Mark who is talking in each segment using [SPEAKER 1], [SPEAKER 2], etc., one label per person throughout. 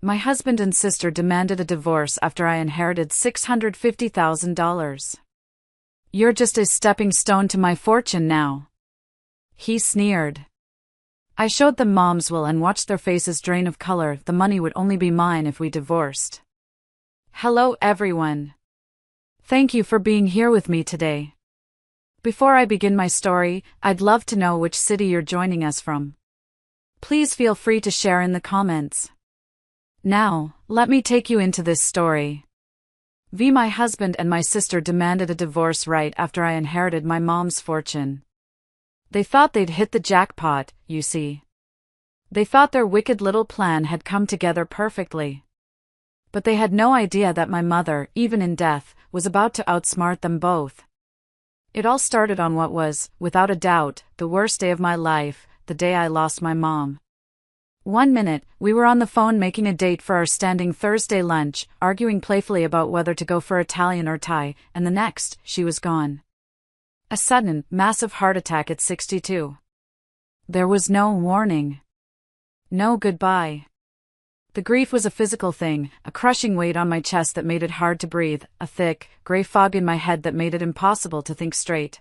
[SPEAKER 1] My husband and sister demanded a divorce after I inherited $650,000. You're just a stepping stone to my fortune now. He sneered. I showed them Mom's will and watched their faces drain of color. The money would only be mine if we divorced. Hello everyone. Thank you for being here with me today. Before I begin my story, I'd love to know which city you're joining us from. Please feel free to share in the comments. Now, let me take you into this story. My husband and my sister demanded a divorce right after I inherited my mom's fortune. They thought they'd hit the jackpot, you see. They thought their wicked little plan had come together perfectly. But they had no idea that my mother, even in death, was about to outsmart them both. It all started on what was, without a doubt, the worst day of my life, the day I lost my mom. One minute, we were on the phone making a date for our standing Thursday lunch, arguing playfully about whether to go for Italian or Thai, and the next, she was gone. A sudden, massive heart attack at 62. There was no warning. No goodbye. The grief was a physical thing, a crushing weight on my chest that made it hard to breathe, a thick, gray fog in my head that made it impossible to think straight.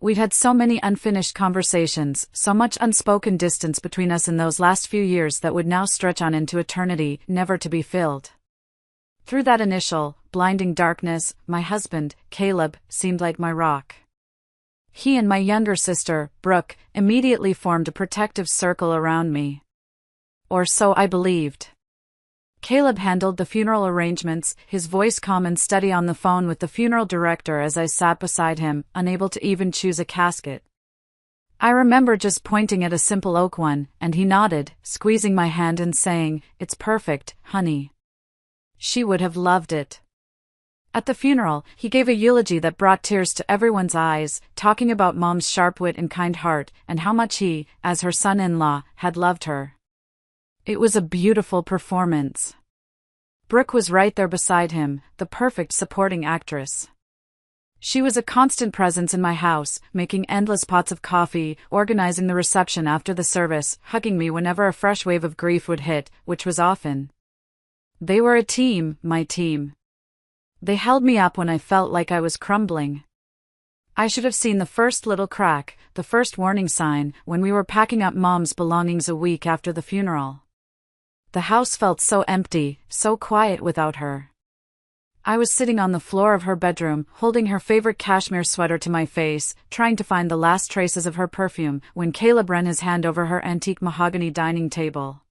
[SPEAKER 1] We'd had so many unfinished conversations, so much unspoken distance between us in those last few years that would now stretch on into eternity, never to be filled. Through that initial, blinding darkness, my husband, Caleb, seemed like my rock. He and my younger sister, Brooke, immediately formed a protective circle around me. Or so I believed. Caleb handled the funeral arrangements, his voice calm and steady on the phone with the funeral director as I sat beside him, unable to even choose a casket. I remember just pointing at a simple oak one, and he nodded, squeezing my hand and saying, "It's perfect, honey." She would have loved it. At the funeral, he gave a eulogy that brought tears to everyone's eyes, talking about Mom's sharp wit and kind heart, and how much he, as her son-in-law, had loved her. It was a beautiful performance. Brooke was right there beside him, the perfect supporting actress. She was a constant presence in my house, making endless pots of coffee, organizing the reception after the service, hugging me whenever a fresh wave of grief would hit, which was often. They were a team, my team. They held me up when I felt like I was crumbling. I should have seen the first little crack, the first warning sign, when we were packing up Mom's belongings a week after the funeral. The house felt so empty, so quiet without her. I was sitting on the floor of her bedroom, holding her favorite cashmere sweater to my face, trying to find the last traces of her perfume, when Caleb ran his hand over her antique mahogany dining table.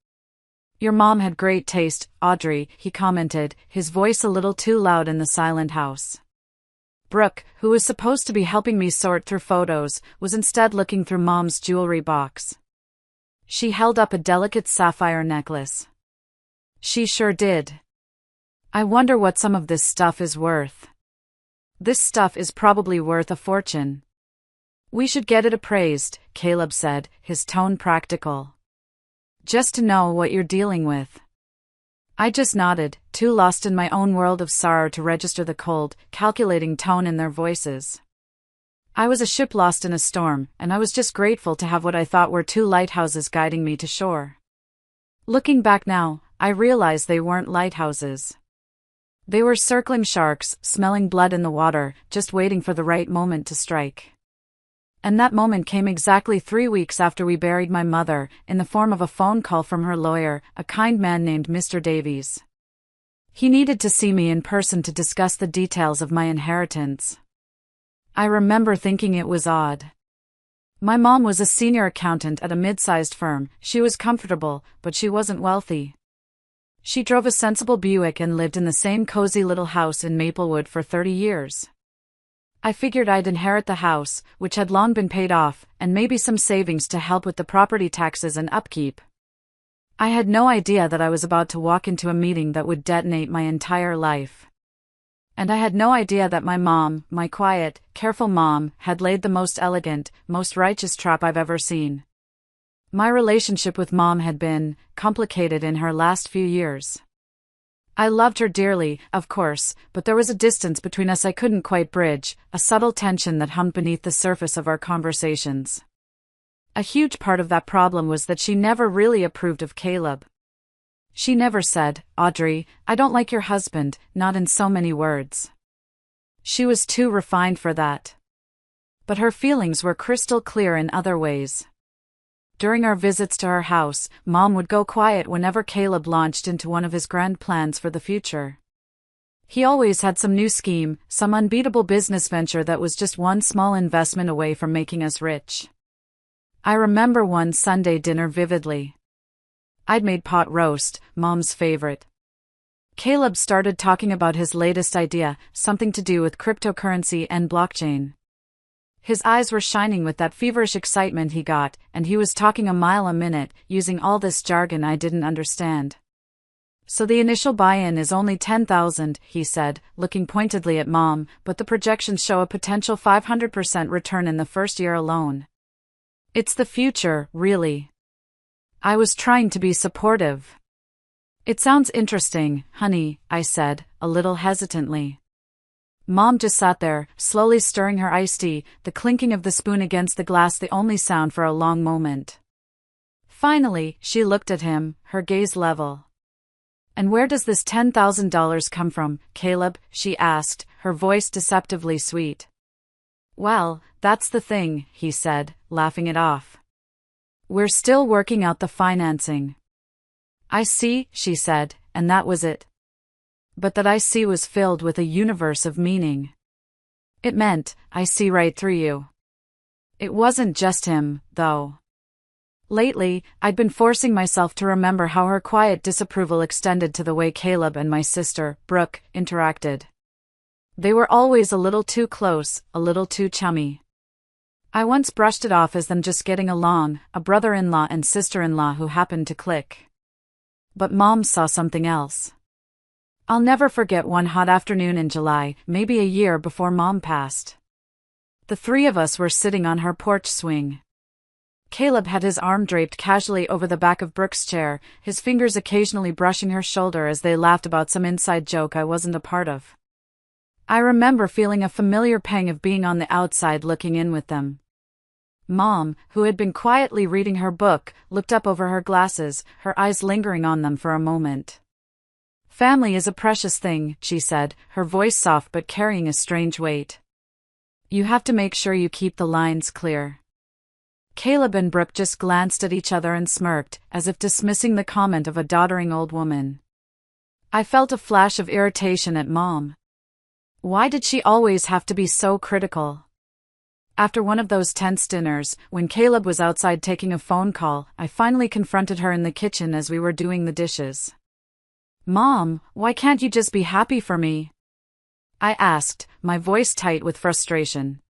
[SPEAKER 1] "Your mom had great taste, Audrey," he commented, his voice a little too loud in the silent house. Brooke, who was supposed to be helping me sort through photos, was instead looking through Mom's jewelry box. She held up a delicate sapphire necklace. She sure did. I wonder what some of this stuff is worth. This stuff is probably worth a fortune. We should get it appraised, Caleb said, his tone practical. Just to know what you're dealing with. I just nodded, too lost in my own world of sorrow to register the cold, calculating tone in their voices. I was a ship lost in a storm, and I was just grateful to have what I thought were two lighthouses guiding me to shore. Looking back now, I realize they weren't lighthouses. They were circling sharks, smelling blood in the water, just waiting for the right moment to strike. And that moment came exactly 3 weeks after we buried my mother, in the form of a phone call from her lawyer, a kind man named Mr. Davies. He needed to see me in person to discuss the details of my inheritance. I remember thinking it was odd. My mom was a senior accountant at a mid-sized firm. She was comfortable, but she wasn't wealthy. She drove a sensible Buick and lived in the same cozy little house in Maplewood for 30 years. I figured I'd inherit the house, which had long been paid off, and maybe some savings to help with the property taxes and upkeep. I had no idea that I was about to walk into a meeting that would detonate my entire life. And I had no idea that my mom, my quiet, careful mom, had laid the most elegant, most righteous trap I've ever seen. My relationship with Mom had been complicated in her last few years. I loved her dearly, of course, but there was a distance between us I couldn't quite bridge, a subtle tension that hummed beneath the surface of our conversations. A huge part of that problem was that she never really approved of Caleb. She never said, "Audrey, I don't like your husband," not in so many words. She was too refined for that. But her feelings were crystal clear in other ways. During our visits to her house, Mom would go quiet whenever Caleb launched into one of his grand plans for the future. He always had some new scheme, some unbeatable business venture that was just one small investment away from making us rich. I remember one Sunday dinner vividly. I'd made pot roast, Mom's favorite. Caleb started talking about his latest idea, something to do with cryptocurrency and blockchain. His eyes were shining with that feverish excitement he got, and he was talking a mile a minute, using all this jargon I didn't understand. "So the initial buy-in is only $10,000, he said, looking pointedly at Mom, but the projections show a potential 500% return in the first year alone. It's the future, really." I was trying to be supportive. "It sounds interesting, honey," I said, a little hesitantly. Mom just sat there, slowly stirring her iced tea, the clinking of the spoon against the glass the only sound for a long moment. Finally, she looked at him, her gaze level. "And where does this $10,000 come from, Caleb?" she asked, her voice deceptively sweet. "Well, that's the thing," he said, laughing it off. "We're still working out the financing." "I see," she said, and that was it. But that I see was filled with a universe of meaning. It meant, I see right through you. It wasn't just him, though. Lately, I'd been forcing myself to remember how her quiet disapproval extended to the way Caleb and my sister, Brooke, interacted. They were always a little too close, a little too chummy. I once brushed it off as them just getting along, a brother-in-law and sister-in-law who happened to click. But Mom saw something else. I'll never forget one hot afternoon in July, maybe a year before Mom passed. The three of us were sitting on her porch swing. Caleb had his arm draped casually over the back of Brooke's chair, his fingers occasionally brushing her shoulder as they laughed about some inside joke I wasn't a part of. I remember feeling a familiar pang of being on the outside looking in with them. Mom, who had been quietly reading her book, looked up over her glasses, her eyes lingering on them for a moment. "Family is a precious thing," she said, her voice soft but carrying a strange weight. "You have to make sure you keep the lines clear." Caleb and Brooke just glanced at each other and smirked, as if dismissing the comment of a doddering old woman. I felt a flash of irritation at Mom. Why did she always have to be so critical? After one of those tense dinners, when Caleb was outside taking a phone call, I finally confronted her in the kitchen as we were doing the dishes. "Mom, why can't you just be happy for me?" I asked, my voice tight with frustration.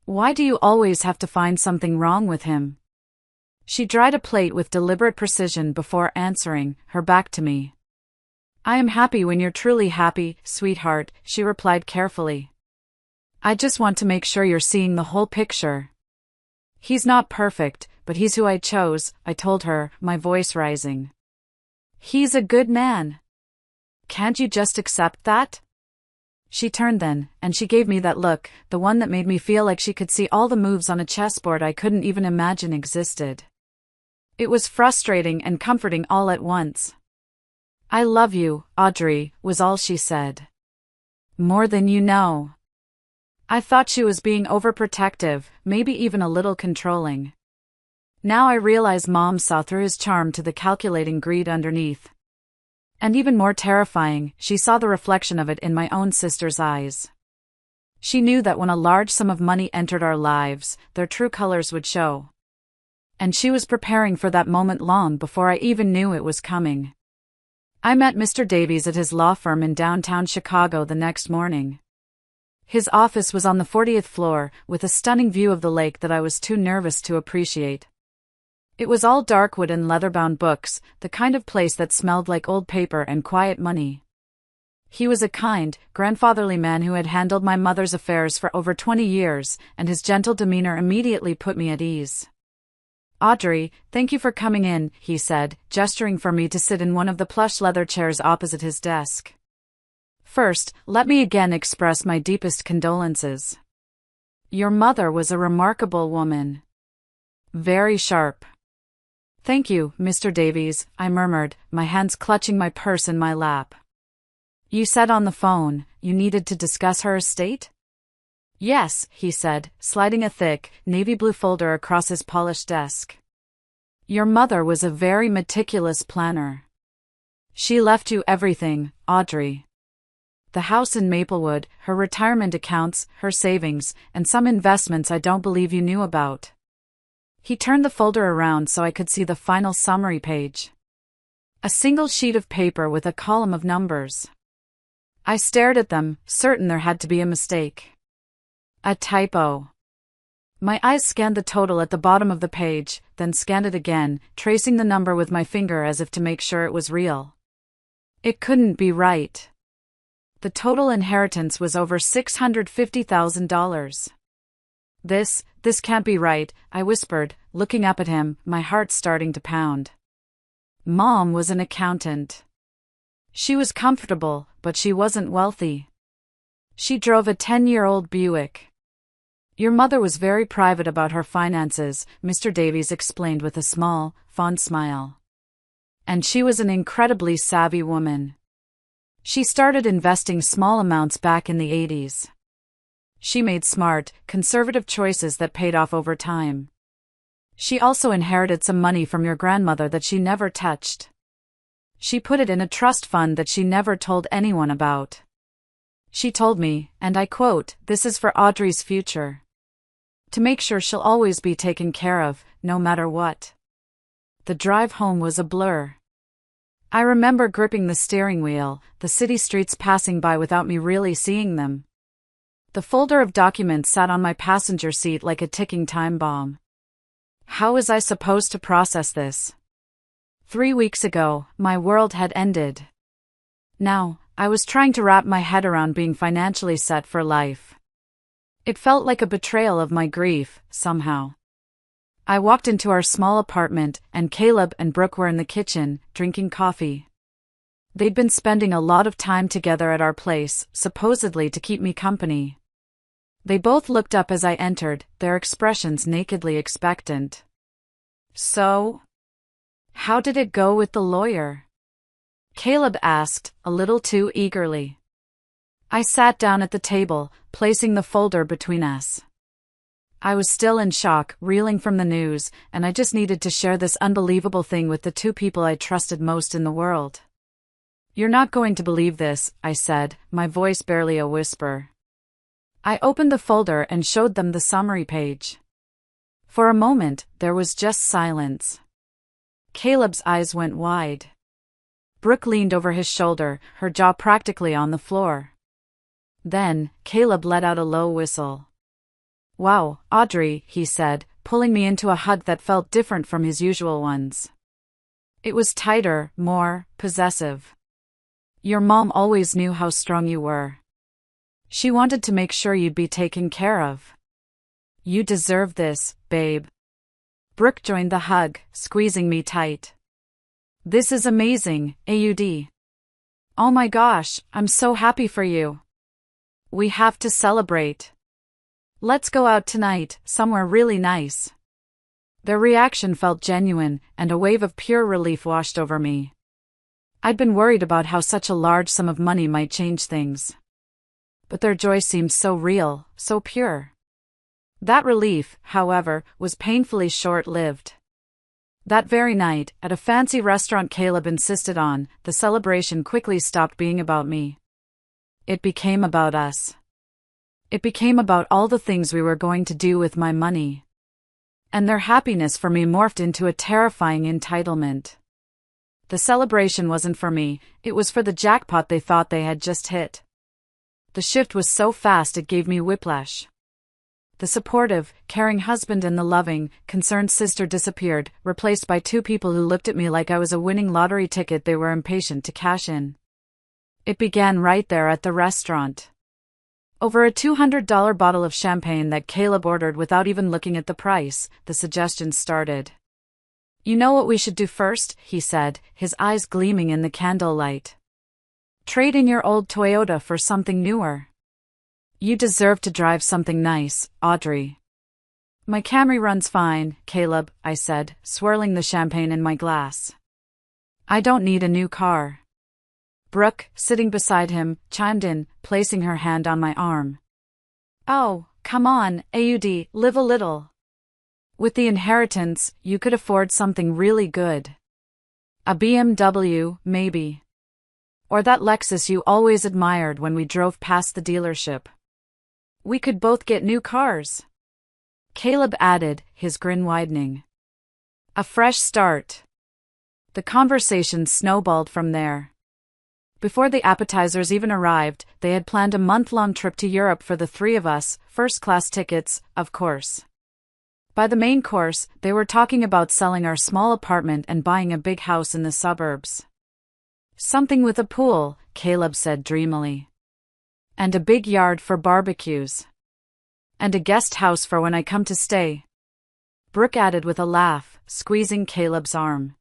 [SPEAKER 1] "Why do you always have to find something wrong with him?" She dried a plate with deliberate precision before answering, her back to me. "I am happy when you're truly happy, sweetheart," she replied carefully. "I just want to make sure you're seeing the whole picture." "He's not perfect, but he's who I chose," I told her, my voice rising. "He's a good man. Can't you just accept that?" She turned then, and she gave me that look, the one that made me feel like she could see all the moves on a chessboard I couldn't even imagine existed. It was frustrating and comforting all at once. "I love you, Audrey," was all she said. "More than you know." I thought she was being overprotective, maybe even a little controlling. Now I realize Mom saw through his charm to the calculating greed underneath. And even more terrifying, she saw the reflection of it in my own sister's eyes. She knew that when a large sum of money entered our lives, their true colors would show. And she was preparing for that moment long before I even knew it was coming. I met Mr. Davies at his law firm in downtown Chicago the next morning. His office was on the 40th floor, with a stunning view of the lake that I was too nervous to appreciate. It was all dark wood and leather-bound books, the kind of place that smelled like old paper and quiet money. He was a kind, grandfatherly man who had handled my mother's affairs for over 20 years, and his gentle demeanor immediately put me at ease. "Audrey, thank you for coming in," he said, gesturing for me to sit in one of the plush leather chairs opposite his desk. "First, let me again express my deepest condolences. Your mother was a remarkable woman. Very sharp. Thank you, Mr. Davies, I murmured, my hands clutching my purse in my lap. You said on the phone, you needed to discuss her estate? Yes, he said, sliding a thick, navy blue folder across his polished desk. Your mother was a very meticulous planner. She left you everything, Audrey. The house in Maplewood, her retirement accounts, her savings, and some investments I don't believe you knew about. He turned the folder around so I could see the final summary page. A single sheet of paper with a column of numbers. I stared at them, certain there had to be a mistake. A typo. My eyes scanned the total at the bottom of the page, then scanned it again, tracing the number with my finger as if to make sure it was real. It couldn't be right. The total inheritance was over $650,000. This can't be right, I whispered, looking up at him, my heart starting to pound. Mom was an accountant. She was comfortable, but she wasn't wealthy. She drove a 10-year-old Buick. Your mother was very private about her finances, Mr. Davies explained with a small, fond smile. And she was an incredibly savvy woman. She started investing small amounts back in the 80s. She made smart, conservative choices that paid off over time. She also inherited some money from your grandmother that she never touched. She put it in a trust fund that she never told anyone about. She told me, and I quote, "This is for Audrey's future. To make sure she'll always be taken care of, no matter what." The drive home was a blur. I remember gripping the steering wheel, the city streets passing by without me really seeing them. The folder of documents sat on my passenger seat like a ticking time bomb. How was I supposed to process this? 3 weeks ago, my world had ended. Now, I was trying to wrap my head around being financially set for life. It felt like a betrayal of my grief, somehow. I walked into our small apartment, and Caleb and Brooke were in the kitchen, drinking coffee. They'd been spending a lot of time together at our place, supposedly to keep me company. They both looked up as I entered, their expressions nakedly expectant. So? How did it go with the lawyer? Caleb asked, a little too eagerly. I sat down at the table, placing the folder between us. I was still in shock, reeling from the news, and I just needed to share this unbelievable thing with the two people I trusted most in the world. You're not going to believe this, I said, my voice barely a whisper. I opened the folder and showed them the summary page. For a moment, there was just silence. Caleb's eyes went wide. Brooke leaned over his shoulder, her jaw practically on the floor. Then, Caleb let out a low whistle. Wow, Audrey, he said, pulling me into a hug that felt different from his usual ones. It was tighter, more possessive. Your mom always knew how strong you were. She wanted to make sure you'd be taken care of. You deserve this, babe. Brooke joined the hug, squeezing me tight. This is amazing, AUD. Oh my gosh, I'm so happy for you. We have to celebrate. Let's go out tonight, somewhere really nice. Their reaction felt genuine, and a wave of pure relief washed over me. I'd been worried about how such a large sum of money might change things. But their joy seemed so real, so pure. That relief, however, was painfully short-lived. That very night, at a fancy restaurant Caleb insisted on, the celebration quickly stopped being about me. It became about us. It became about all the things we were going to do with my money. And their happiness for me morphed into a terrifying entitlement. The celebration wasn't for me, it was for the jackpot they thought they had just hit. The shift was so fast it gave me whiplash. The supportive, caring husband and the loving, concerned sister disappeared, replaced by two people who looked at me like I was a winning lottery ticket they were impatient to cash in. It began right there at the restaurant. Over a $200 bottle of champagne that Caleb ordered without even looking at the price, the suggestions started. You know what we should do first, he said, his eyes gleaming in the candlelight. Trade in your old Toyota for something newer. You deserve to drive something nice, Audrey. My Camry runs fine, Caleb, I said, swirling the champagne in my glass. I don't need a new car. Brooke, sitting beside him, chimed in, placing her hand on my arm. Oh, come on, AUD, live a little. With the inheritance, you could afford something really good. A BMW, maybe. Or that Lexus you always admired when we drove past the dealership. We could both get new cars. Caleb added, his grin widening. A fresh start. The conversation snowballed from there. Before the appetizers even arrived, they had planned a month-long trip to Europe for the three of us, first-class tickets, of course. By the main course, they were talking about selling our small apartment and buying a big house in the suburbs. Something with a pool, Caleb said dreamily. And a big yard for barbecues. And a guest house for when I come to stay. Brooke added with a laugh, squeezing Caleb's arm.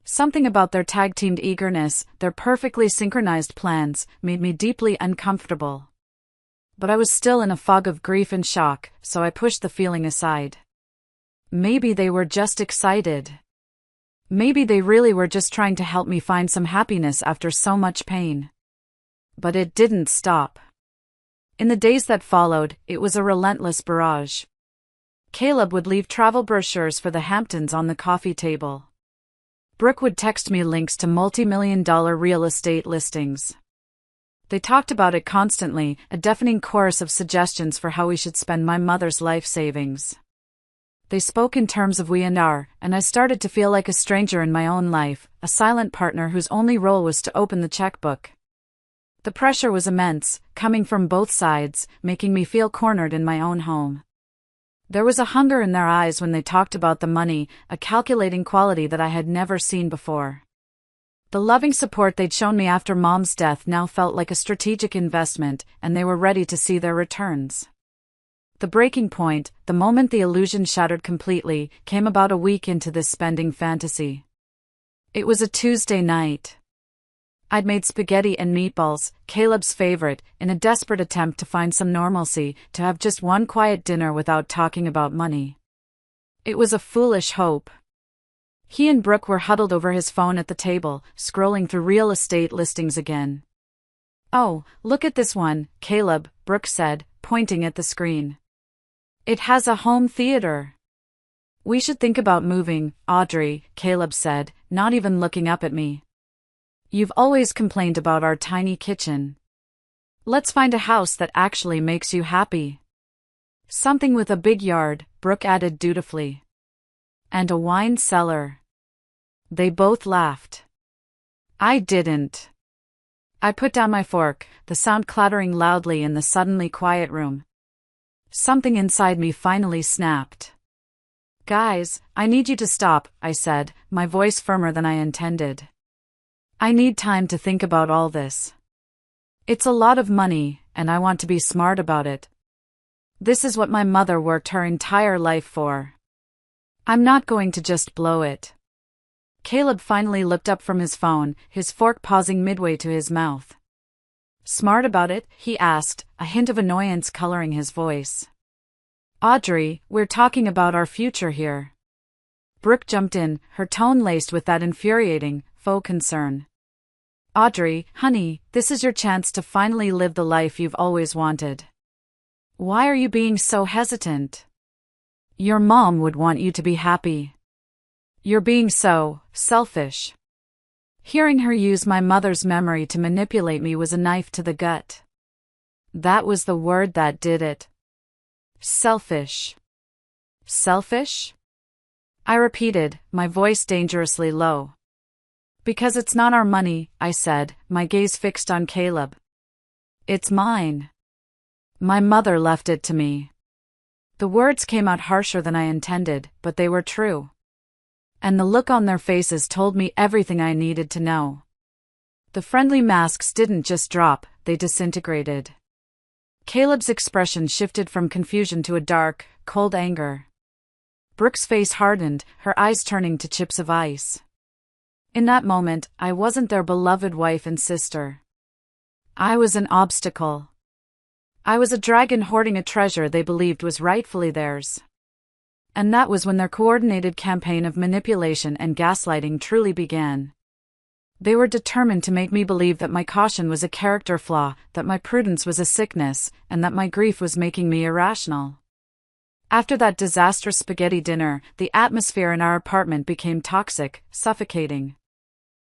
[SPEAKER 1] Something about their tag-teamed eagerness, their perfectly synchronized plans, made me deeply uncomfortable. But I was still in a fog of grief and shock, so I pushed the feeling aside. Maybe they were just excited. Maybe they really were just trying to help me find some happiness after so much pain. But it didn't stop. In the days that followed, it was a relentless barrage. Caleb would leave travel brochures for the Hamptons on the coffee table. Brooke would text me links to multi-million-dollar real estate listings. They talked about it constantly, a deafening chorus of suggestions for how we should spend my mother's life savings. They spoke in terms of we and our, and I started to feel like a stranger in my own life, a silent partner whose only role was to open the checkbook. The pressure was immense, coming from both sides, making me feel cornered in my own home. There was a hunger in their eyes when they talked about the money, a calculating quality that I had never seen before. The loving support they'd shown me after Mom's death now felt like a strategic investment, and they were ready to see their returns. The breaking point, the moment the illusion shattered completely, came about a week into this spending fantasy. It was a Tuesday night. I'd made spaghetti and meatballs, Caleb's favorite, in a desperate attempt to find some normalcy, to have just one quiet dinner without talking about money. It was a foolish hope. He and Brooke were huddled over his phone at the table, scrolling through real estate listings again. Oh, look at this one, Caleb, Brooke said, pointing at the screen. It has a home theater. We should think about moving, Audrey, Caleb said, not even looking up at me. You've always complained about our tiny kitchen. Let's find a house that actually makes you happy. Something with a big yard, Brooke added dutifully. And a wine cellar. They both laughed. I didn't. I put down my fork, the sound clattering loudly in the suddenly quiet room. Something inside me finally snapped. Guys, I need you to stop, I said, my voice firmer than I intended. I need time to think about all this. It's a lot of money, and I want to be smart about it. This is what my mother worked her entire life for. I'm not going to just blow it. Caleb finally looked up from his phone, his fork pausing midway to his mouth. Smart about it? He asked, a hint of annoyance coloring his voice. Audrey, we're talking about our future here. Brooke jumped in, her tone laced with that infuriating, faux concern. Audrey, honey, this is your chance to finally live the life you've always wanted. Why are you being so hesitant? Your mom would want you to be happy. You're being so selfish. Hearing her use my mother's memory to manipulate me was a knife to the gut. That was the word that did it. Selfish. Selfish? I repeated, my voice dangerously low. Because it's not our money, I said, my gaze fixed on Caleb. It's mine. My mother left it to me. The words came out harsher than I intended, but they were true. And the look on their faces told me everything I needed to know. The friendly masks didn't just drop, they disintegrated. Caleb's expression shifted from confusion to a dark, cold anger. Brooke's face hardened, her eyes turning to chips of ice. In that moment, I wasn't their beloved wife and sister. I was an obstacle. I was a dragon hoarding a treasure they believed was rightfully theirs. And that was when their coordinated campaign of manipulation and gaslighting truly began. They were determined to make me believe that my caution was a character flaw, that my prudence was a sickness, and that my grief was making me irrational. After that disastrous spaghetti dinner, the atmosphere in our apartment became toxic, suffocating.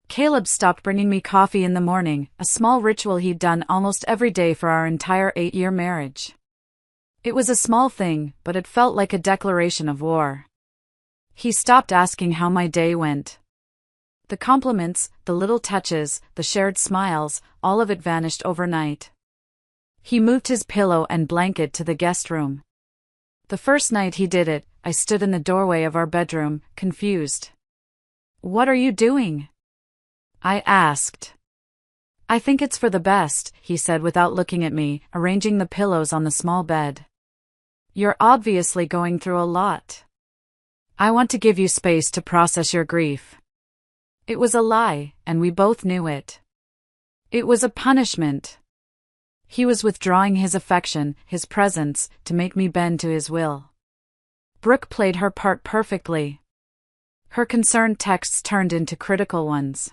[SPEAKER 1] Caleb stopped bringing me coffee in the morning, a small ritual he'd done almost every day for our entire 8-year marriage. It was a small thing, but it felt like a declaration of war. He stopped asking how my day went. The compliments, the little touches, the shared smiles, all of it vanished overnight. He moved his pillow and blanket to the guest room. The first night he did it, I stood in the doorway of our bedroom, confused. "What are you doing?" I asked. "I think it's for the best," he said without looking at me, arranging the pillows on the small bed. "You're obviously going through a lot. I want to give you space to process your grief." It was a lie, and we both knew it. It was a punishment. He was withdrawing his affection, his presence, to make me bend to his will. Brooke played her part perfectly. Her concerned texts turned into critical ones.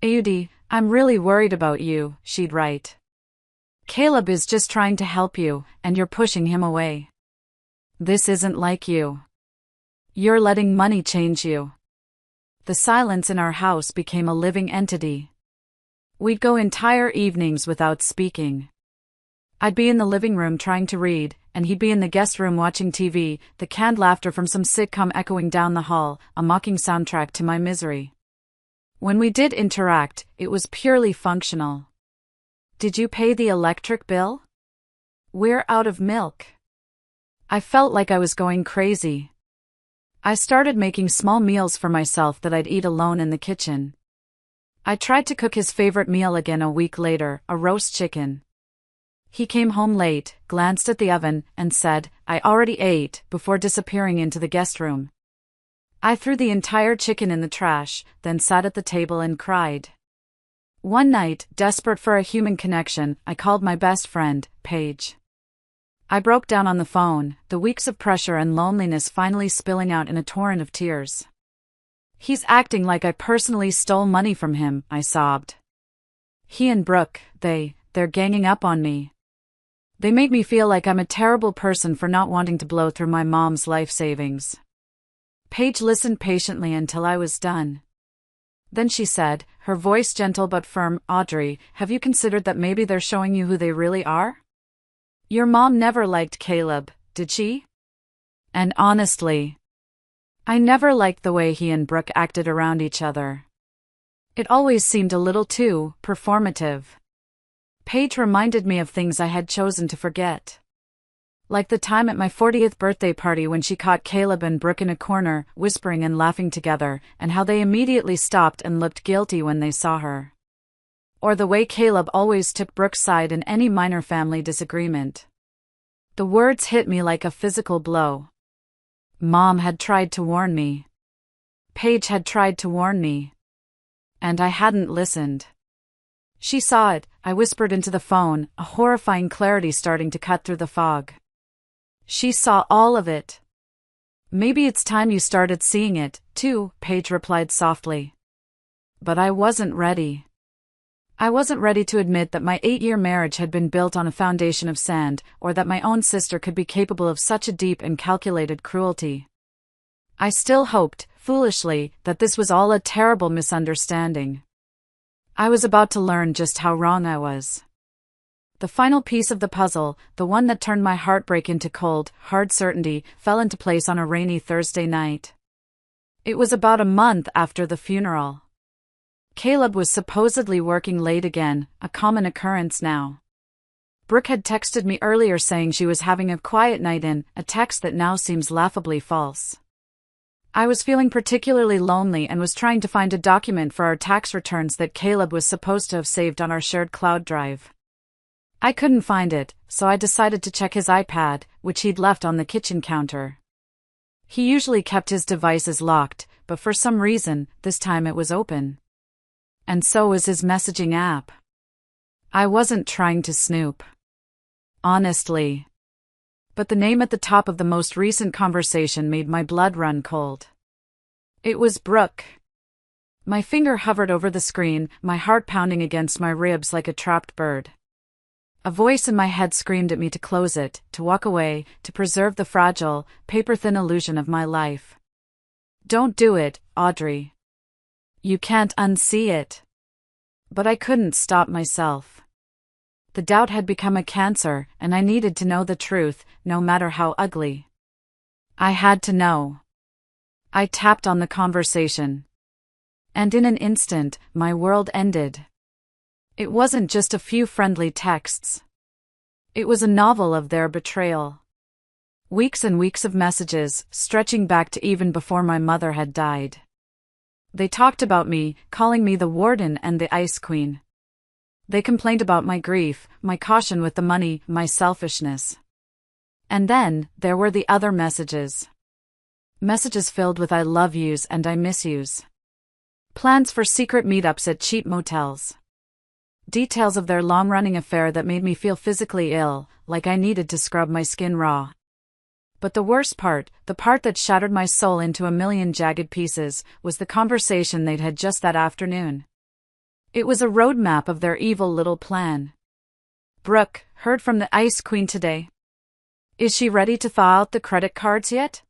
[SPEAKER 1] "Audi, I'm really worried about you," she'd write. "Caleb is just trying to help you, and you're pushing him away. This isn't like you. You're letting money change you." The silence in our house became a living entity. We'd go entire evenings without speaking. I'd be in the living room trying to read, and he'd be in the guest room watching TV, the canned laughter from some sitcom echoing down the hall, a mocking soundtrack to my misery. When we did interact, it was purely functional. "Did you pay the electric bill? We're out of milk." I felt like I was going crazy. I started making small meals for myself that I'd eat alone in the kitchen. I tried to cook his favorite meal again a week later, a roast chicken. He came home late, glanced at the oven, and said, "I already ate," before disappearing into the guest room. I threw the entire chicken in the trash, then sat at the table and cried. One night, desperate for a human connection, I called my best friend, Paige. I broke down on the phone, the weeks of pressure and loneliness finally spilling out in a torrent of tears. "He's acting like I personally stole money from him," I sobbed. "He and Brooke, they're ganging up on me. They make me feel like I'm a terrible person for not wanting to blow through my mom's life savings." Paige listened patiently until I was done. Then she said, her voice gentle but firm, "Audrey, have you considered that maybe they're showing you who they really are? Your mom never liked Caleb, did she? And honestly, I never liked the way he and Brooke acted around each other. It always seemed a little too performative." Paige reminded me of things I had chosen to forget. Like the time at my 40th birthday party when she caught Caleb and Brooke in a corner, whispering and laughing together, and how they immediately stopped and looked guilty when they saw her. Or the way Caleb always took Brooke's side in any minor family disagreement. The words hit me like a physical blow. Mom had tried to warn me. Paige had tried to warn me. And I hadn't listened. "She saw it," I whispered into the phone, a horrifying clarity starting to cut through the fog. "She saw all of it." "Maybe it's time you started seeing it, too," Paige replied softly. But I wasn't ready. I wasn't ready to admit that my 8-year marriage had been built on a foundation of sand, or that my own sister could be capable of such a deep and calculated cruelty. I still hoped, foolishly, that this was all a terrible misunderstanding. I was about to learn just how wrong I was. The final piece of the puzzle, the one that turned my heartbreak into cold, hard certainty, fell into place on a rainy Thursday night. It was about a month after the funeral. Caleb was supposedly working late again, a common occurrence now. Brooke had texted me earlier saying she was having a quiet night in, a text that now seems laughably false. I was feeling particularly lonely and was trying to find a document for our tax returns that Caleb was supposed to have saved on our shared cloud drive. I couldn't find it, so I decided to check his iPad, which he'd left on the kitchen counter. He usually kept his devices locked, but for some reason, this time it was open. And so was his messaging app. I wasn't trying to snoop. Honestly. but the name at the top of the most recent conversation made my blood run cold. It was Brooke. My finger hovered over the screen, my heart pounding against my ribs like a trapped bird. A voice in my head screamed at me to close it, to walk away, to preserve the fragile, paper-thin illusion of my life. Don't do it, Audrey. You can't unsee it. But I couldn't stop myself. The doubt had become a cancer, and I needed to know the truth, no matter how ugly. I had to know. I tapped on the conversation. And in an instant, my world ended. It wasn't just a few friendly texts. It was a novel of their betrayal. Weeks and weeks of messages, stretching back to even before my mother had died. They talked about me, calling me the warden and the ice queen. They complained about my grief, my caution with the money, my selfishness. And then, there were the other messages. Messages filled with I love yous and I miss yous. Plans for secret meetups at cheap motels. Details of their long-running affair that made me feel physically ill, like I needed to scrub my skin raw. But the worst part, the part that shattered my soul into a million jagged pieces, was the conversation they'd had just that afternoon. It was a roadmap of their evil little plan. Brooke, heard from the Ice Queen today. Is she ready to thaw out the credit cards yet?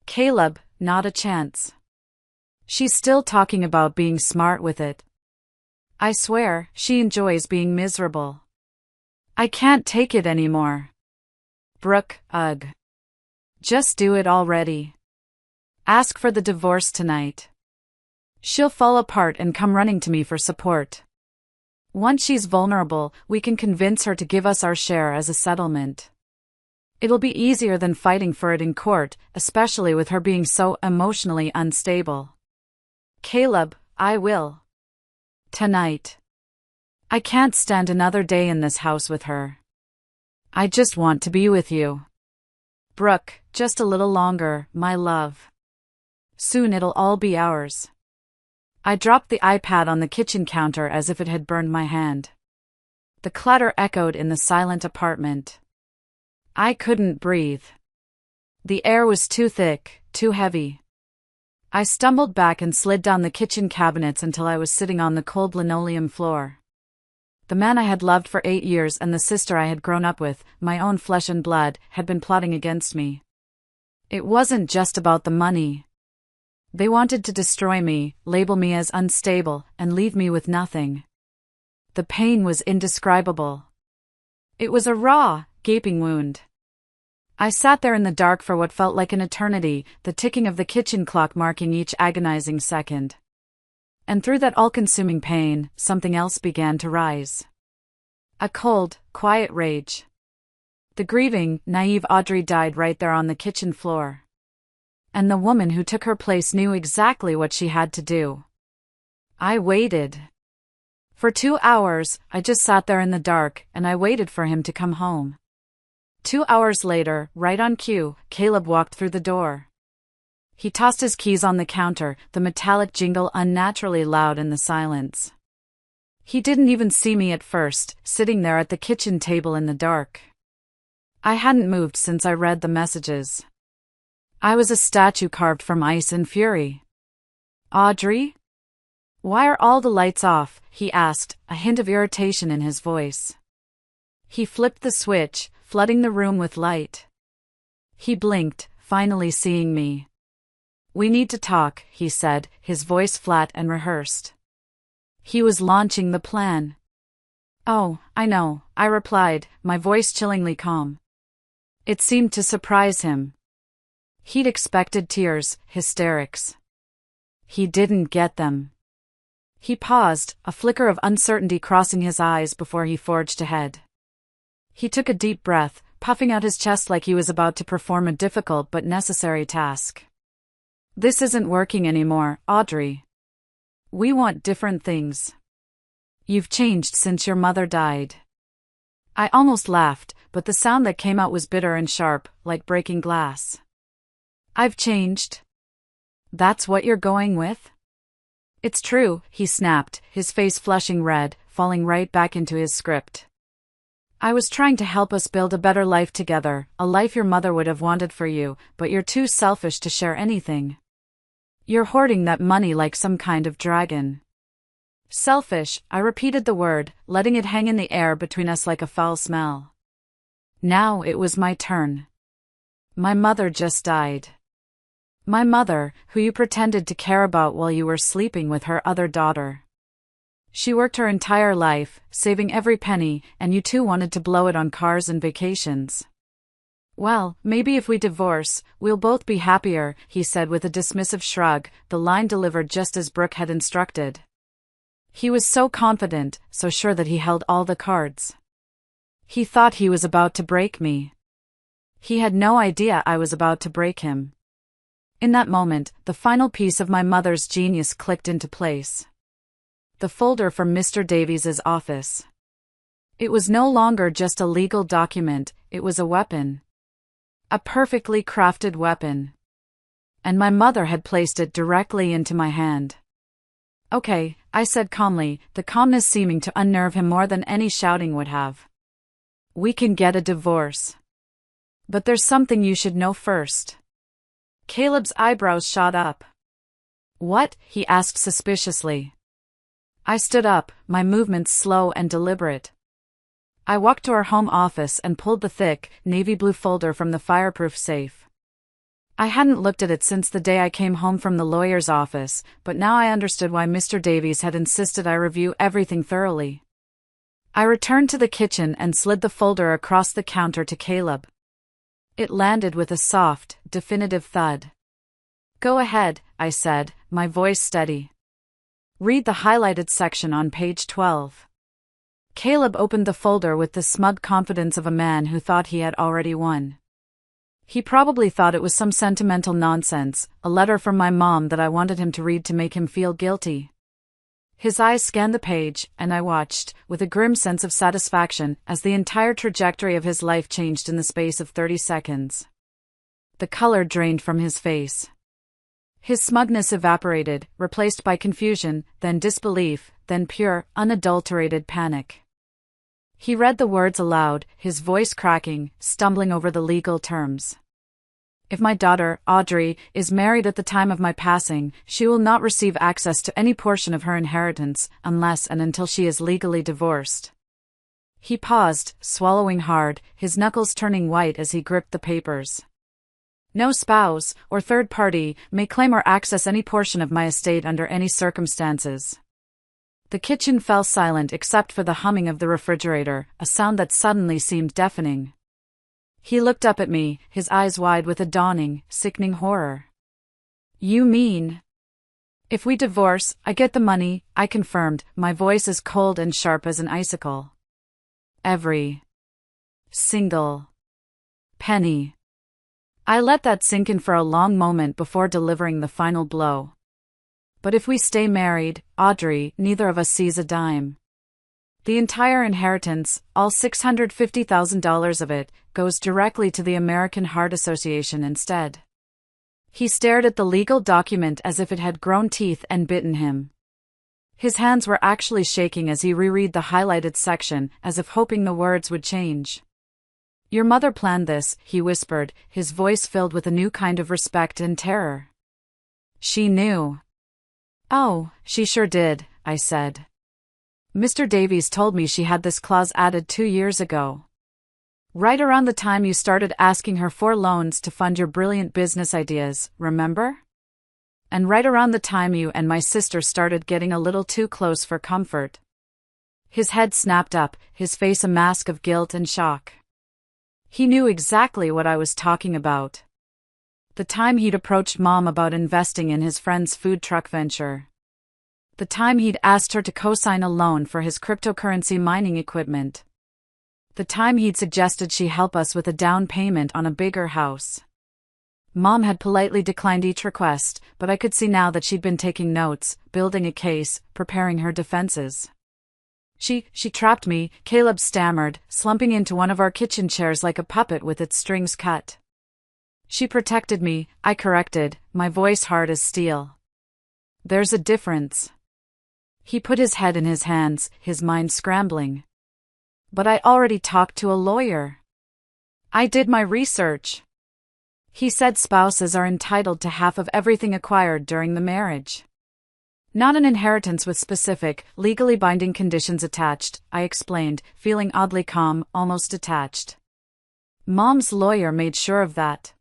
[SPEAKER 1] Caleb, not a chance. She's still talking about being smart with it. I swear, she enjoys being miserable. I can't take it anymore. Brooke, ugh. Just do it already. Ask for the divorce tonight. She'll fall apart and come running to me for support. Once she's vulnerable, we can convince her to give us our share as a settlement. It'll be easier than fighting for it in court, especially with her being so emotionally unstable. Caleb, I will. Tonight. I can't stand another day in this house with her. I just want to be with you. Brooke, just a little longer, my love. Soon it'll all be ours. I dropped the iPad on the kitchen counter as if it had burned my hand. The clatter echoed in the silent apartment. I couldn't breathe. The air was too thick, too heavy. I stumbled back and slid down the kitchen cabinets until I was sitting on the cold linoleum floor. The man I had loved for 8 years and the sister I had grown up with, my own flesh and blood, had been plotting against me. It wasn't just about the money. They wanted to destroy me, label me as unstable, and leave me with nothing. The pain was indescribable. It was a raw, gaping wound. I sat there in the dark for what felt like an eternity, the ticking of the kitchen clock marking each agonizing second. And through that all-consuming pain, something else began to rise. A cold, quiet rage. The grieving, naive Audrey died right there on the kitchen floor. And the woman who took her place knew exactly what she had to do. I waited. For 2 hours, I just sat there in the dark, and I waited for him to come home. 2 hours later, right on cue, Caleb walked through the door. He tossed his keys on the counter, the metallic jingle unnaturally loud in the silence. He didn't even see me at first, sitting there at the kitchen table in the dark. I hadn't moved since I read the messages. I was a statue carved from ice and fury. Audrey? Why are all the lights off? He asked, a hint of irritation in his voice. He flipped the switch, flooding the room with light. He blinked, finally seeing me. We need to talk, he said, his voice flat and rehearsed. He was launching the plan. Oh, I know, I replied, my voice chillingly calm. It seemed to surprise him. He'd expected tears, hysterics. He didn't get them. He paused, a flicker of uncertainty crossing his eyes before he forged ahead. He took a deep breath, puffing out his chest like he was about to perform a difficult but necessary task. This isn't working anymore, Audrey. We want different things. You've changed since your mother died. I almost laughed, but the sound that came out was bitter and sharp, like breaking glass. I've changed? That's what you're going with? It's true, he snapped, his face flushing red, falling right back into his script. I was trying to help us build a better life together, a life your mother would have wanted for you, but you're too selfish to share anything. You're hoarding that money like some kind of dragon. Selfish, I repeated the word, letting it hang in the air between us like a foul smell. Now it was my turn. My mother just died. My mother, who you pretended to care about while you were sleeping with her other daughter. She worked her entire life, saving every penny, and you two wanted to blow it on cars and vacations. Well, maybe if we divorce, we'll both be happier, he said with a dismissive shrug, the line delivered just as Brooke had instructed. He was so confident, so sure that he held all the cards. He thought he was about to break me. He had no idea I was about to break him. In that moment, the final piece of my mother's genius clicked into place. The folder from Mr. Davies's office. It was no longer just a legal document, it was a weapon. A perfectly crafted weapon. And my mother had placed it directly into my hand. Okay, I said calmly, the calmness seeming to unnerve him more than any shouting would have. We can get a divorce. But there's something you should know first. Caleb's eyebrows shot up. What? He asked suspiciously. I stood up, my movements slow and deliberate. I walked to our home office and pulled the thick, navy blue folder from the fireproof safe. I hadn't looked at it since the day I came home from the lawyer's office, but now I understood why Mr. Davies had insisted I review everything thoroughly. I returned to the kitchen and slid the folder across the counter to Caleb. It landed with a soft, definitive thud. Go ahead, I said, my voice steady. Read the highlighted section on page 12. Caleb opened the folder with the smug confidence of a man who thought he had already won. He probably thought it was some sentimental nonsense, a letter from my mom that I wanted him to read to make him feel guilty. His eyes scanned the page, and I watched, with a grim sense of satisfaction, as the entire trajectory of his life changed in the space of 30 seconds. The color drained from his face. His smugness evaporated, replaced by confusion, then disbelief, then pure, unadulterated panic. He read the words aloud, his voice cracking, stumbling over the legal terms. If my daughter, Audrey, is married at the time of my passing, she will not receive access to any portion of her inheritance, unless and until she is legally divorced. He paused, swallowing hard, his knuckles turning white as he gripped the papers. No spouse, or third party, may claim or access any portion of my estate under any circumstances. The kitchen fell silent except for the humming of the refrigerator, a sound that suddenly seemed deafening. He looked up at me, his eyes wide with a dawning, sickening horror. You mean? If we divorce, I get the money, I confirmed, my voice as cold and sharp as an icicle. Every single penny. I let that sink in for a long moment before delivering the final blow. But if we stay married, Audrey, neither of us sees a dime. The entire inheritance, all $650,000 of it, goes directly to the American Heart Association instead. He stared at the legal document as if it had grown teeth and bitten him. His hands were actually shaking as he reread the highlighted section, as if hoping the words would change. Your mother planned this, he whispered, his voice filled with a new kind of respect and terror. She knew. Oh, she sure did, I said. Mr. Davies told me she had this clause added 2 years ago. Right around the time you started asking her for loans to fund your brilliant business ideas, remember? And right around the time you and my sister started getting a little too close for comfort. His head snapped up, his face a mask of guilt and shock. He knew exactly what I was talking about. The time he'd approached Mom about investing in his friend's food truck venture. The time he'd asked her to co-sign a loan for his cryptocurrency mining equipment. The time he'd suggested she help us with a down payment on a bigger house. Mom had politely declined each request, but I could see now that she'd been taking notes, building a case, preparing her defenses. She trapped me, Caleb stammered, slumping into one of our kitchen chairs like a puppet with its strings cut. She protected me, I corrected, my voice hard as steel. There's a difference. He put his head in his hands, his mind scrambling. But I already talked to a lawyer. I did my research. He said spouses are entitled to half of everything acquired during the marriage. Not an inheritance with specific, legally binding conditions attached, I explained, feeling oddly calm, almost detached. Mom's lawyer made sure of that.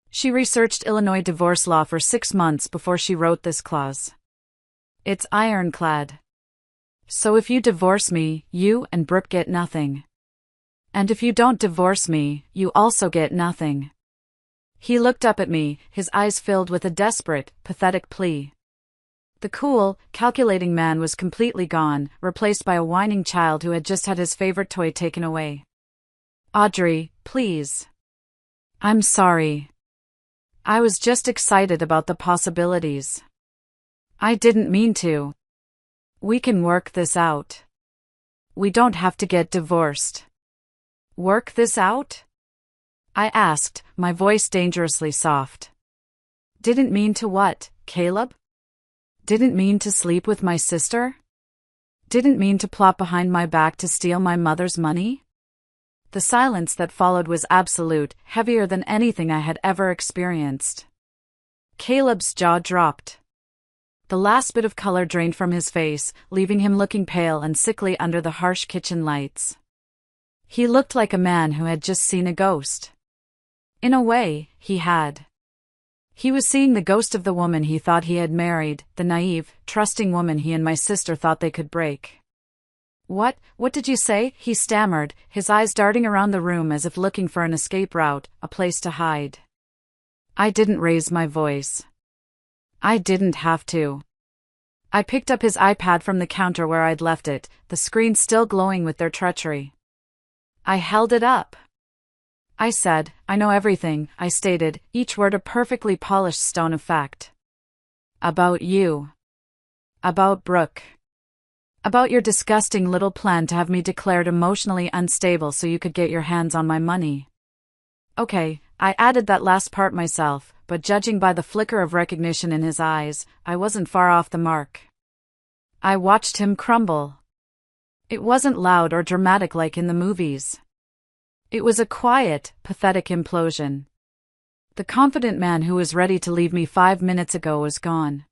[SPEAKER 1] She researched Illinois divorce law for 6 months before she wrote this clause. It's ironclad. So if you divorce me, you and Brooke get nothing. And if you don't divorce me, you also get nothing. He looked up at me, his eyes filled with a desperate, pathetic plea. The cool, calculating man was completely gone, replaced by a whining child who had just had his favorite toy taken away. Audrey, please. I'm sorry. I was just excited about the possibilities. I didn't mean to. We can work this out. We don't have to get divorced. Work this out? I asked, my voice dangerously soft. Didn't mean to what, Caleb? Didn't mean to sleep with my sister? Didn't mean to plot behind my back to steal my mother's money? The silence that followed was absolute, heavier than anything I had ever experienced. Caleb's jaw dropped. The last bit of color drained from his face, leaving him looking pale and sickly under the harsh kitchen lights. He looked like a man who had just seen a ghost. In a way, he had. He was seeing the ghost of the woman he thought he had married, the naive, trusting woman he and my sister thought they could break. What did you say? He stammered, his eyes darting around the room as if looking for an escape route, a place to hide. I didn't raise my voice. I didn't have to. I picked up his iPad from the counter where I'd left it, the screen still glowing with their treachery. I held it up. I said, I know everything, I stated, each word a perfectly polished stone of fact. About you. About Brooke. About your disgusting little plan to have me declared emotionally unstable so you could get your hands on my money. Okay, I added that last part myself, but judging by the flicker of recognition in his eyes, I wasn't far off the mark. I watched him crumble. It wasn't loud or dramatic like in the movies. It was a quiet, pathetic implosion. The confident man who was ready to leave me 5 minutes ago was gone.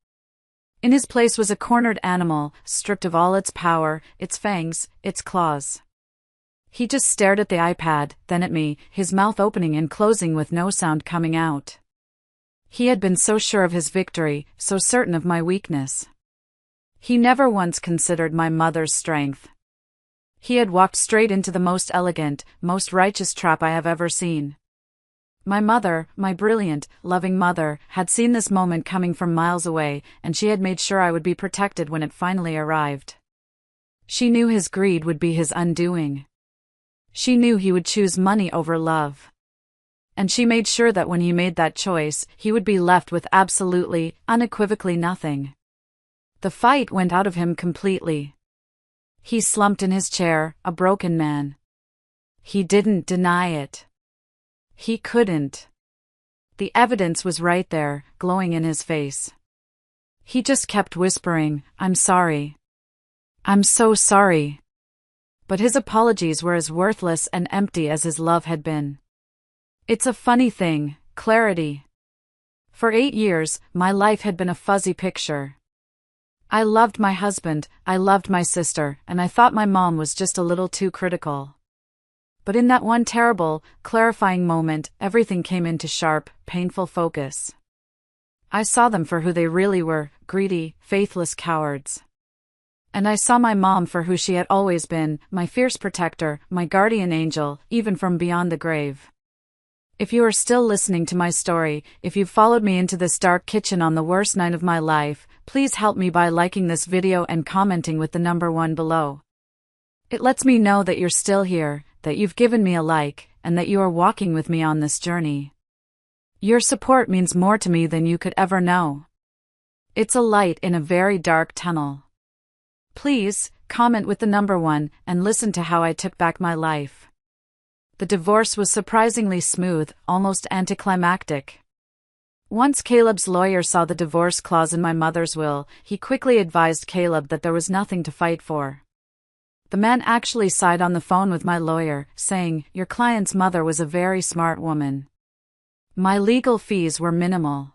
[SPEAKER 1] In his place was a cornered animal, stripped of all its power, its fangs, its claws. He just stared at the iPad, then at me, his mouth opening and closing with no sound coming out. He had been so sure of his victory, so certain of my weakness. He never once considered my mother's strength. He had walked straight into the most elegant, most righteous trap I have ever seen. My mother, my brilliant, loving mother, had seen this moment coming from miles away, and she had made sure I would be protected when it finally arrived. She knew his greed would be his undoing. She knew he would choose money over love. And she made sure that when he made that choice, he would be left with absolutely, unequivocally nothing. The fight went out of him completely. He slumped in his chair, a broken man. He didn't deny it. He couldn't. The evidence was right there, glowing in his face. He just kept whispering, I'm sorry. I'm so sorry. But his apologies were as worthless and empty as his love had been. It's a funny thing, clarity. For 8 years, my life had been a fuzzy picture. I loved my husband, I loved my sister, and I thought my mom was just a little too critical. But in that one terrible, clarifying moment, everything came into sharp, painful focus. I saw them for who they really were, greedy, faithless cowards. And I saw my mom for who she had always been, my fierce protector, my guardian angel, even from beyond the grave. If you are still listening to my story, if you've followed me into this dark kitchen on the worst night of my life, please help me by liking this video and commenting with the number 1 below. It lets me know that you're still here, that you've given me a like, and that you are walking with me on this journey. Your support means more to me than you could ever know. It's a light in a very dark tunnel. Please, comment with the number 1, and listen to how I took back my life. The divorce was surprisingly smooth, almost anticlimactic. Once Caleb's lawyer saw the divorce clause in my mother's will, he quickly advised Caleb that there was nothing to fight for. The man actually sighed on the phone with my lawyer, saying, "Your client's mother was a very smart woman." My legal fees were minimal.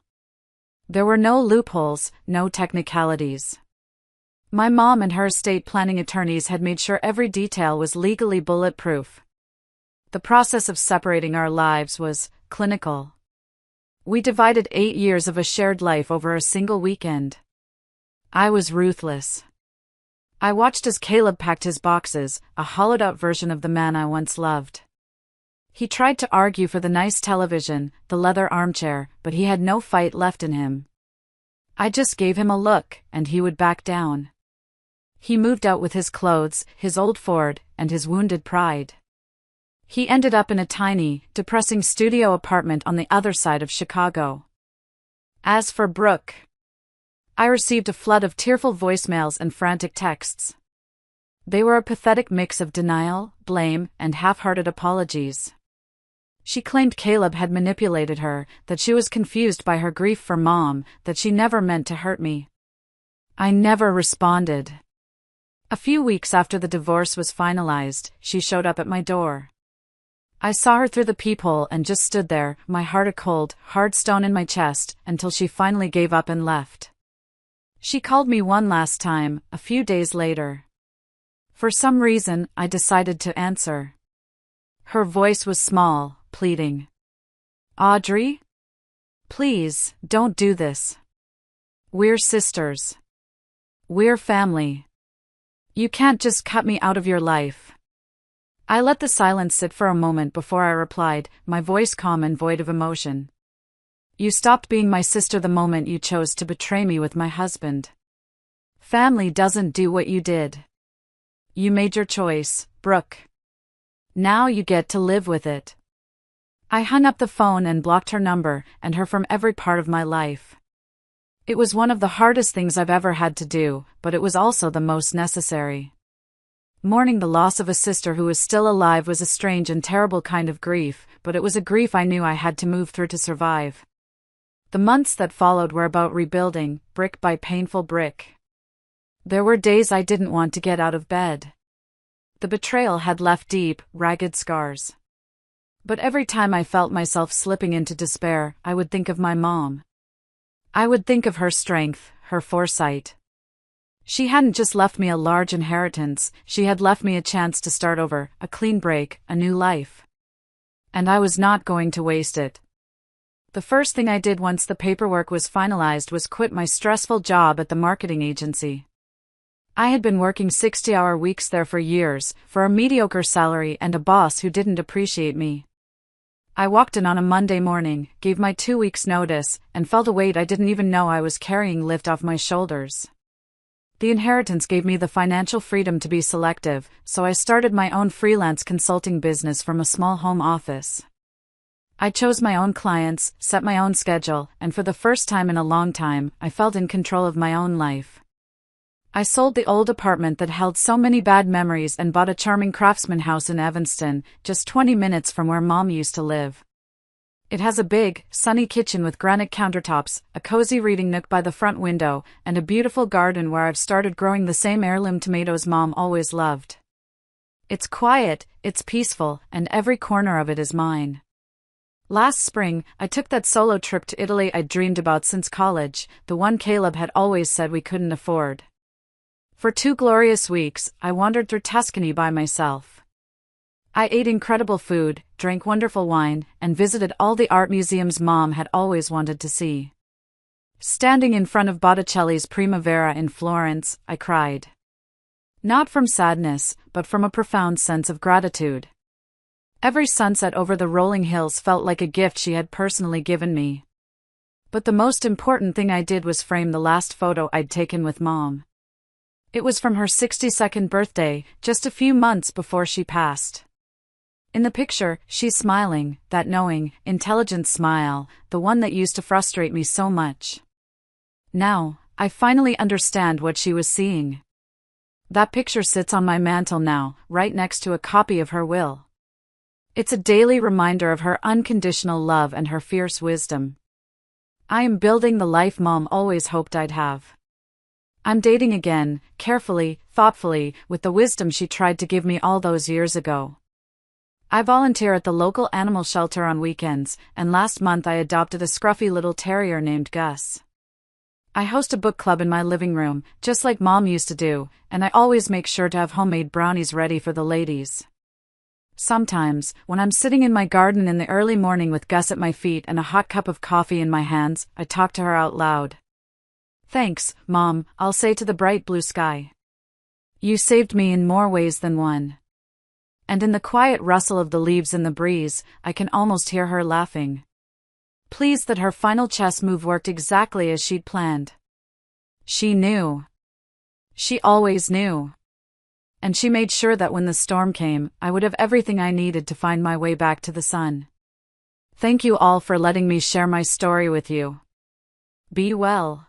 [SPEAKER 1] There were no loopholes, no technicalities. My mom and her estate planning attorneys had made sure every detail was legally bulletproof. The process of separating our lives was clinical. We divided 8 years of a shared life over a single weekend. I was ruthless. I watched as Caleb packed his boxes, a hollowed-out version of the man I once loved. He tried to argue for the nice television, the leather armchair, but he had no fight left in him. I just gave him a look, and he would back down. He moved out with his clothes, his old Ford, and his wounded pride. He ended up in a tiny, depressing studio apartment on the other side of Chicago. As for Brooke, I received a flood of tearful voicemails and frantic texts. They were a pathetic mix of denial, blame, and half-hearted apologies. She claimed Caleb had manipulated her, that she was confused by her grief for Mom, that she never meant to hurt me. I never responded. A few weeks after the divorce was finalized, she showed up at my door. I saw her through the peephole and just stood there, my heart a cold, hard stone in my chest, until she finally gave up and left. She called me one last time, a few days later. For some reason, I decided to answer. Her voice was small, pleading. "Audrey? Please, don't do this. We're sisters. We're family. You can't just cut me out of your life." I let the silence sit for a moment before I replied, my voice calm and void of emotion. "You stopped being my sister the moment you chose to betray me with my husband. Family doesn't do what you did. You made your choice, Brooke. Now you get to live with it." I hung up the phone and blocked her number and her from every part of my life. It was one of the hardest things I've ever had to do, but it was also the most necessary. Mourning the loss of a sister who was still alive was a strange and terrible kind of grief, but it was a grief I knew I had to move through to survive. The months that followed were about rebuilding, brick by painful brick. There were days I didn't want to get out of bed. The betrayal had left deep, ragged scars. But every time I felt myself slipping into despair, I would think of my mom. I would think of her strength, her foresight. She hadn't just left me a large inheritance, she had left me a chance to start over, a clean break, a new life. And I was not going to waste it. The first thing I did once the paperwork was finalized was quit my stressful job at the marketing agency. I had been working 60-hour weeks there for years, for a mediocre salary and a boss who didn't appreciate me. I walked in on a Monday morning, gave my 2 weeks' notice, and felt a weight I didn't even know I was carrying lift off my shoulders. The inheritance gave me the financial freedom to be selective, so I started my own freelance consulting business from a small home office. I chose my own clients, set my own schedule, and for the first time in a long time, I felt in control of my own life. I sold the old apartment that held so many bad memories and bought a charming craftsman house in Evanston, just 20 minutes from where Mom used to live. It has a big, sunny kitchen with granite countertops, a cozy reading nook by the front window, and a beautiful garden where I've started growing the same heirloom tomatoes Mom always loved. It's quiet, it's peaceful, and every corner of it is mine. Last spring, I took that solo trip to Italy I'd dreamed about since college, the one Caleb had always said we couldn't afford. For 2 glorious weeks, I wandered through Tuscany by myself. I ate incredible food, drank wonderful wine, and visited all the art museums Mom had always wanted to see. Standing in front of Botticelli's Primavera in Florence, I cried. Not from sadness, but from a profound sense of gratitude. Every sunset over the rolling hills felt like a gift she had personally given me. But the most important thing I did was frame the last photo I'd taken with Mom. It was from her 62nd birthday, just a few months before she passed. In the picture, she's smiling, that knowing, intelligent smile, the one that used to frustrate me so much. Now, I finally understand what she was seeing. That picture sits on my mantle now, right next to a copy of her will. It's a daily reminder of her unconditional love and her fierce wisdom. I am building the life Mom always hoped I'd have. I'm dating again, carefully, thoughtfully, with the wisdom she tried to give me all those years ago. I volunteer at the local animal shelter on weekends, and last month I adopted a scruffy little terrier named Gus. I host a book club in my living room, just like Mom used to do, and I always make sure to have homemade brownies ready for the ladies. Sometimes, when I'm sitting in my garden in the early morning with Gus at my feet and a hot cup of coffee in my hands, I talk to her out loud. "Thanks, Mom," I'll say to the bright blue sky. "You saved me in more ways than one." And in the quiet rustle of the leaves in the breeze, I can almost hear her laughing. Pleased that her final chess move worked exactly as she'd planned. She knew. She always knew. And she made sure that when the storm came, I would have everything I needed to find my way back to the sun. Thank you all for letting me share my story with you. Be well.